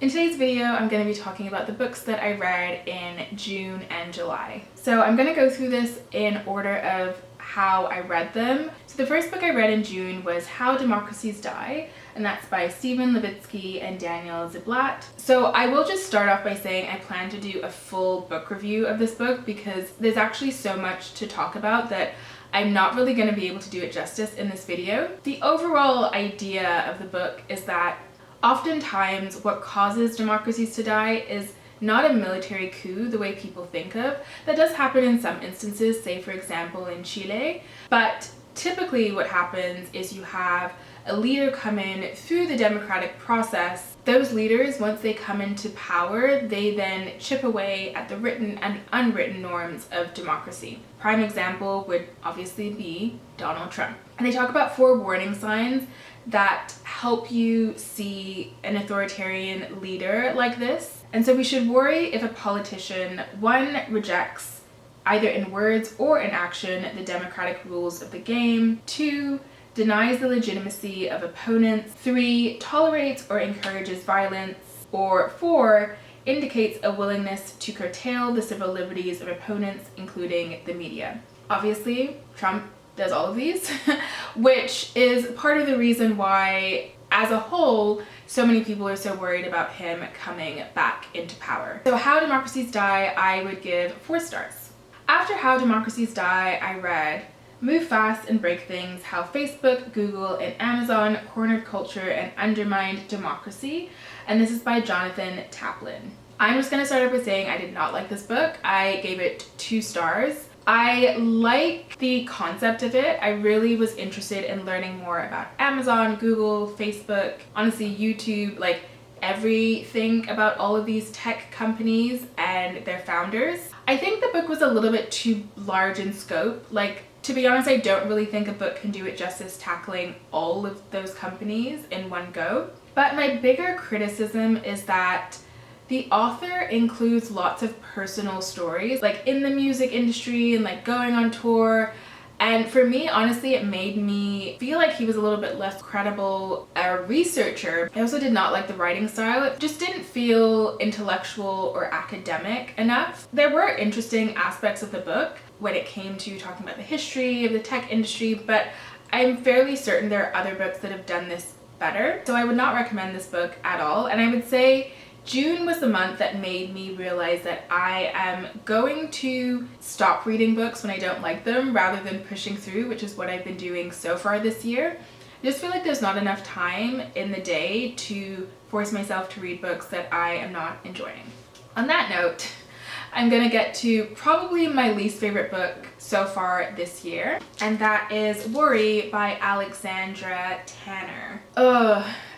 In today's video, I'm going to be talking about the books that I read in June and July. So I'm going to go through this in order of how I read them. So the first book I read in June was How Democracies Die, and that's by Stephen Levitsky and Daniel Ziblatt. So I will just start off by saying I plan to do a full book review of this book because there's actually so much to talk about that I'm not really going to be able to do it justice in this video. The overall idea of the book is that oftentimes what causes democracies to die is not a military coup the way people think of. That does happen in some instances, say for example in Chile, but typically what happens is you have a leader come in through the democratic process. Those leaders, once they come into power, they then chip away at the written and unwritten norms of democracy. Prime example would obviously be Donald Trump. And they talk about 4 warning signs that help you see an authoritarian leader like this. And so we should worry if a politician, 1, rejects either in words or in action the democratic rules of the game, 2, denies the legitimacy of opponents, 3, tolerates or encourages violence, or 4, indicates a willingness to curtail the civil liberties of opponents, including the media. Obviously, Trump does all of these, which is part of the reason why, as a whole, so many people are so worried about him coming back into power. So How Democracies Die, I would give 4 stars. After How Democracies Die, I read Move Fast and Break Things, How Facebook, Google, and Amazon Cornered Culture and Undermined Democracy, and this is by Jonathan Taplin. I'm just going to start off by saying I did not like this book. I gave it 2 stars. I like the concept of it. I really was interested in learning more about Amazon, Google, Facebook, honestly YouTube, like everything about all of these tech companies and their founders. I think the book was a little bit too large in scope. Like, to be honest, I don't really think a book can do it justice tackling all of those companies in one go. But my bigger criticism is that the author includes lots of personal stories, like in the music industry and like going on tour. And for me, honestly, it made me feel like he was a little bit less credible a researcher. I also did not like the writing style. It just didn't feel intellectual or academic enough. There were interesting aspects of the book when it came to talking about the history of the tech industry, but I'm fairly certain there are other books that have done this better. So I would not recommend this book at all. And I would say June was the month that made me realize that I am going to stop reading books when I don't like them rather than pushing through, which is what I've been doing so far this year. I just feel like there's not enough time in the day to force myself to read books that I am not enjoying. On that note, I'm gonna get to probably my least favorite book so far this year, and that is Worry by Alexandra Tanner.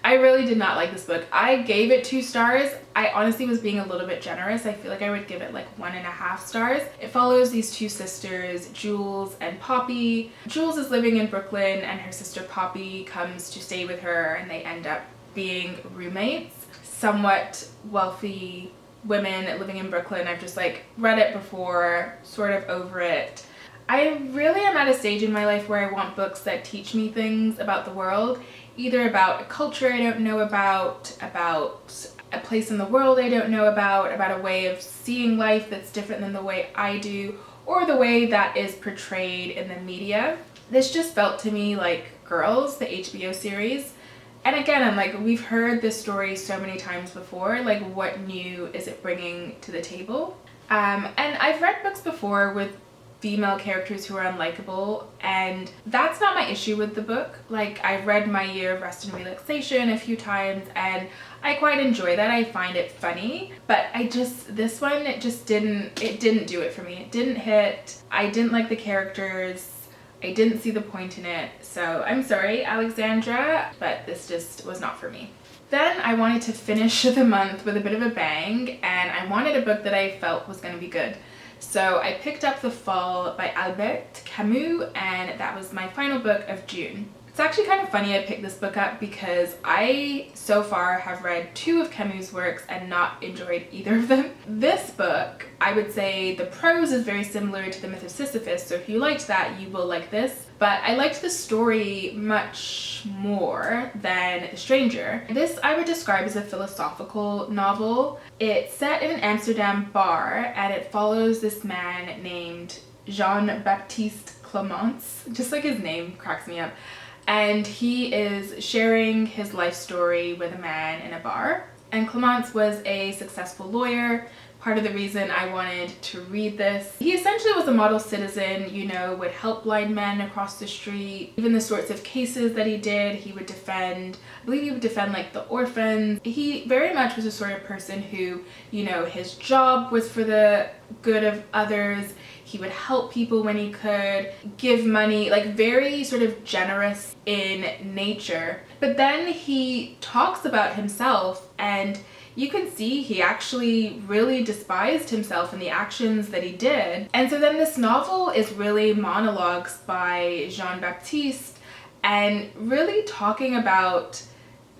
I really did not like this book. I gave it 2 stars. I honestly was being a little bit generous. I feel like I would give it like 1.5 stars. It follows these 2 sisters, Jules and Poppy. Jules is living in Brooklyn and her sister Poppy comes to stay with her and they end up being roommates. Somewhat wealthy women living in Brooklyn. I've just like read it before, sort of over it. I really am at a stage in my life where I want books that teach me things about the world, either about a culture I don't know about a place in the world I don't know about a way of seeing life that's different than the way I do, or the way that is portrayed in the media. This just felt to me like Girls, the HBO series. And again, I'm like, we've heard this story so many times before, like what new is it bringing to the table? And I've read books before with female characters who are unlikable, and that's not my issue with the book. Like, I've read My Year of Rest and Relaxation a few times and I quite enjoy that. I find it funny, but this one, it didn't do it for me. It didn't hit. I didn't like the characters. I didn't see the point in it. So I'm sorry, Alexandra, but this just was not for me. Then I wanted to finish the month with a bit of a bang, and I wanted a book that I felt was going to be good. So I picked up The Fall by Albert Camus, and that was my final book of June. It's actually kind of funny I picked this book up because I so far have read 2 of Camus' works and not enjoyed either of them. This book, I would say the prose is very similar to The Myth of Sisyphus, so if you liked that, you will like this. But I liked the story much more than The Stranger. This I would describe as a philosophical novel. It's set in an Amsterdam bar and it follows this man named Jean-Baptiste Clements, just like his name cracks me up. And he is sharing his life story with a man in a bar. And Clements was a successful lawyer. Part of the reason I wanted to read this. He essentially was a model citizen, you know, would help blind men across the street. Even the sorts of cases that he did, he would defend. I believe he would defend like the orphans. He very much was a sort of person who, you know, his job was for the good of others. He would help people when he could, give money, like very sort of generous in nature. But then he talks about himself and you can see he actually really despised himself and the actions that he did. And so then this novel is really monologues by Jean-Baptiste and really talking about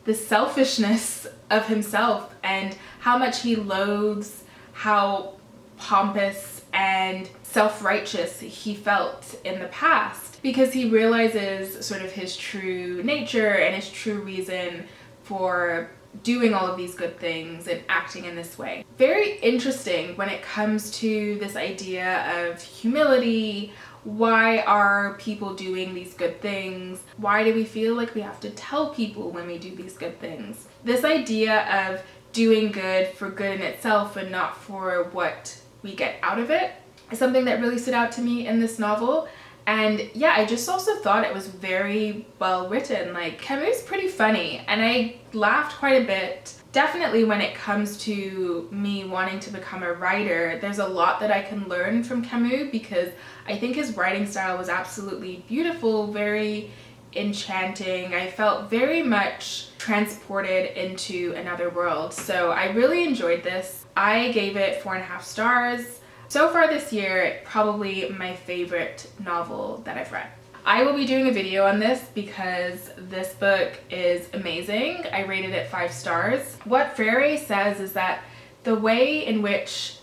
the selfishness of himself and how much he loathes how pompous and self-righteous he felt in the past, because he realizes sort of his true nature and his true reason for doing all of these good things and acting in this way. Very interesting when it comes to this idea of humility. Why are people doing these good things? Why do we feel like we have to tell people when we do these good things? This idea of doing good for good in itself and not for what we get out of it is something that really stood out to me in this novel. And yeah, I just also thought it was very well written. Like, Camus is pretty funny and I laughed quite a bit. Definitely when it comes to me wanting to become a writer, there's a lot that I can learn from Camus because I think his writing style was absolutely beautiful, very enchanting. I felt very much transported into another world. So I really enjoyed this. I gave it 4.5 stars. So far this year, probably my favorite novel that I've read. I will be doing a video on this because this book is amazing. I rated it 5 stars. What Freire says is that the way in which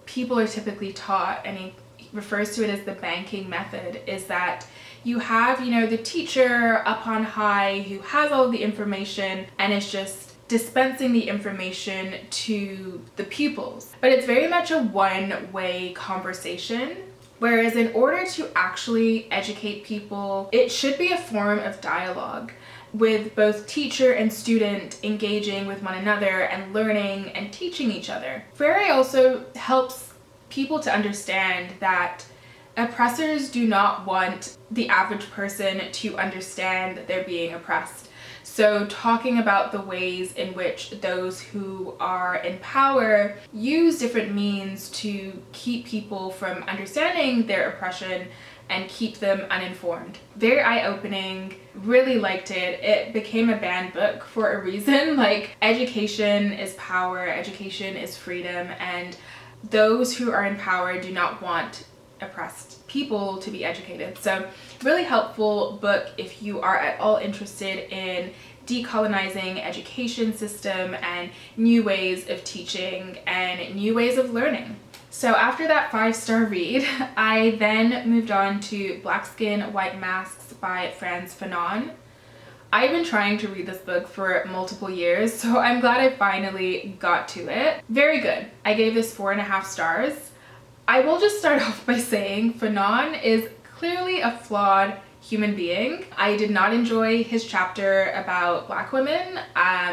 people are typically taught, and he refers to it as the banking method, is that you have, you know, the teacher up on high who has all the information and is just dispensing the information to the pupils. But it's very much a one-way conversation. Whereas in order to actually educate people, it should be a form of dialogue with both teacher and student engaging with one another and learning and teaching each other. Freire also helps people to understand that oppressors do not want the average person to understand that they're being oppressed. So talking about the ways in which those who are in power use different means to keep people from understanding their oppression and keep them uninformed. Very eye-opening, really liked it. It became a banned book for a reason. Like, education is power, education is freedom, and those who are in power do not want oppressed people to be educated. So really helpful book if you are at all interested in decolonizing education system and new ways of teaching and new ways of learning. So after that 5-star read, I then moved on to Black Skin, White Masks by Frantz Fanon. I've been trying to read this book for multiple years, so I'm glad I finally got to it. Very good. I gave this 4.5 stars. I will just start off by saying Fanon is clearly a flawed human being. I did not enjoy his chapter about Black women.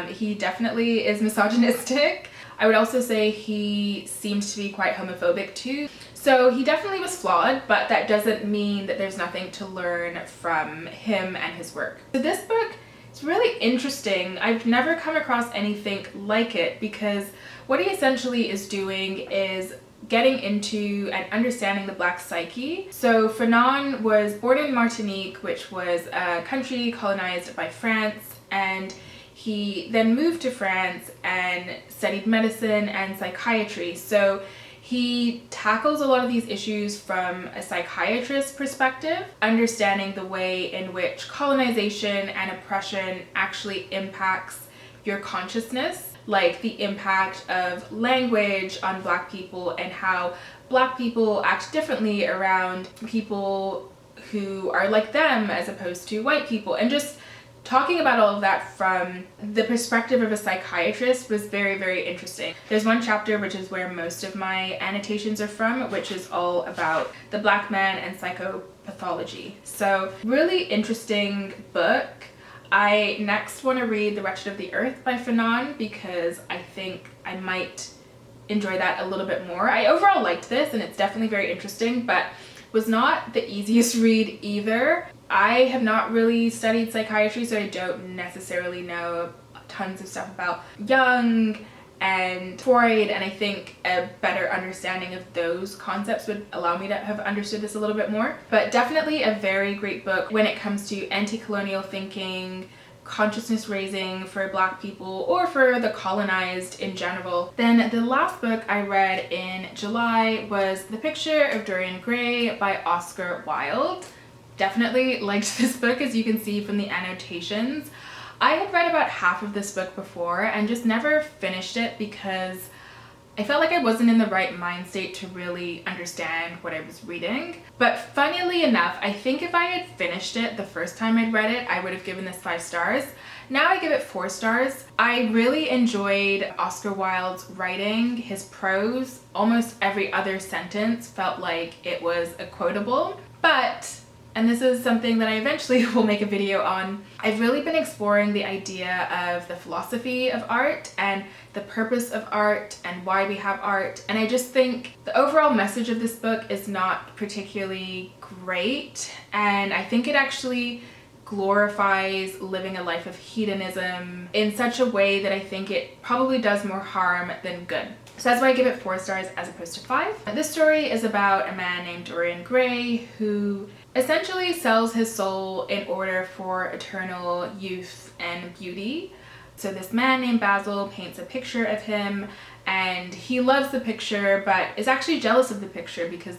He definitely is misogynistic. I would also say he seems to be quite homophobic too. So he definitely was flawed, but that doesn't mean that there's nothing to learn from him and his work. So this book is really interesting. I've never come across anything like it because what he essentially is doing is getting into and understanding the Black psyche. So Fanon was born in Martinique, which was a country colonized by France, and he then moved to France and studied medicine and psychiatry. So He tackles a lot of these issues from a psychiatrist's perspective, understanding the way in which colonization and oppression actually impacts your consciousness, like the impact of language on Black people and how Black people act differently around people who are like them as opposed to white people, and just talking about all of that from the perspective of a psychiatrist was very, very interesting. There's one chapter which is where most of my annotations are from, which is all about the Black man and psychopathology. So really interesting book. I next want to read The Wretched of the Earth by Fanon because I think I might enjoy that a little bit more. I overall liked this and it's definitely very interesting, but was not the easiest read either. I have not really studied psychiatry, so I don't necessarily know tons of stuff about Jung and Freud, and I think a better understanding of those concepts would allow me to have understood this a little bit more. But definitely a very great book when it comes to anti-colonial thinking, consciousness raising for Black people or for the colonized in general. Then the last book I read in July was The Picture of Dorian Gray by Oscar Wilde. Definitely liked this book, as you can see from the annotations. I had read about half of this book before and just never finished it because I felt like I wasn't in the right mind state to really understand what I was reading. But funnily enough, I think if I had finished it the first time I'd read it, I would have given this 5 stars. Now I give it 4 stars. I really enjoyed Oscar Wilde's writing, his prose. Almost every other sentence felt like it was a quotable. But, and this is something that I eventually will make a video on, I've really been exploring the idea of the philosophy of art and the purpose of art and why we have art, and I just think the overall message of this book is not particularly great, and I think it actually glorifies living a life of hedonism in such a way that I think it probably does more harm than good. So that's why I give it 4 stars as opposed to 5. This story is about a man named Dorian Gray who essentially sells his soul in order for eternal youth and beauty. So this man named Basil paints a picture of him, and he loves the picture but is actually jealous of the picture because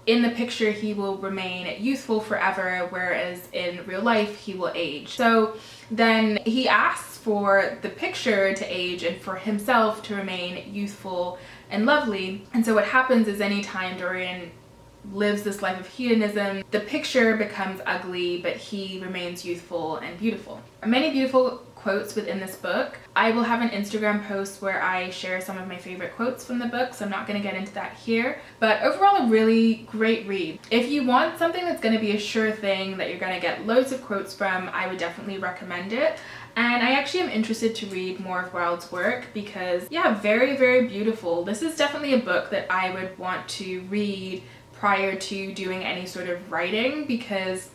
in the picture he will remain youthful forever, whereas in real life he will age. So then he asks for the picture to age and for himself to remain youthful and lovely. And so what happens is anytime Dorian lives this life of hedonism, the picture becomes ugly, but he remains youthful and beautiful. Many beautiful quotes within this book. I will have an Instagram post where I share some of my favorite quotes from the book, so I'm not going to get into that here. But overall, a really great read. If you want something that's going to be a sure thing that you're going to get loads of quotes from, I would definitely recommend it. And I actually am interested to read more of Wilde's work because, yeah, very, very beautiful. This is definitely a book that I would want to read prior to doing any sort of writing because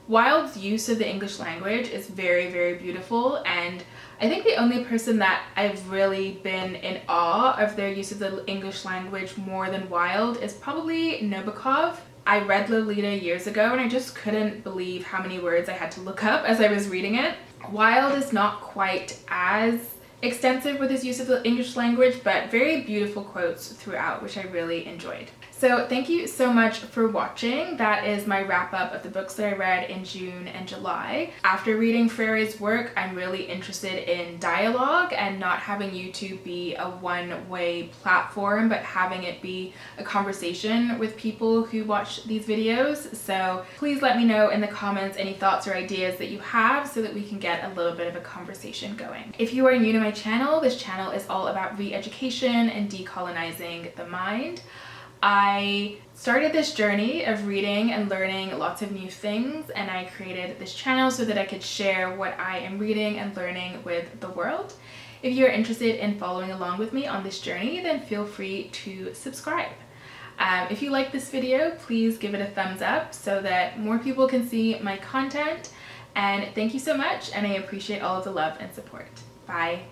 Wilde's use of the English language is very, very beautiful, and I think the only person that I've really been in awe of their use of the English language more than Wilde is probably Nabokov. I read Lolita years ago and I just couldn't believe how many words I had to look up as I was reading it. Wilde is not quite as extensive with his use of the English language, but very beautiful quotes throughout, which I really enjoyed. So thank you so much for watching. That is my wrap up of the books that I read in June and July. After reading Freire's work, I'm really interested in dialogue and not having YouTube be a one-way platform, but having it be a conversation with people who watch these videos. So please let me know in the comments any thoughts or ideas that you have so that we can get a little bit of a conversation going. If you are new to my channel, this channel is all about re-education and decolonizing the mind. I started this journey of reading and learning lots of new things, and I created this channel so that I could share what I am reading and learning with the world. If you're interested in following along with me on this journey, then feel free to subscribe. If you like this video, please give it a thumbs up so that more people can see my content. And thank you so much, and I appreciate all of the love and support. Bye.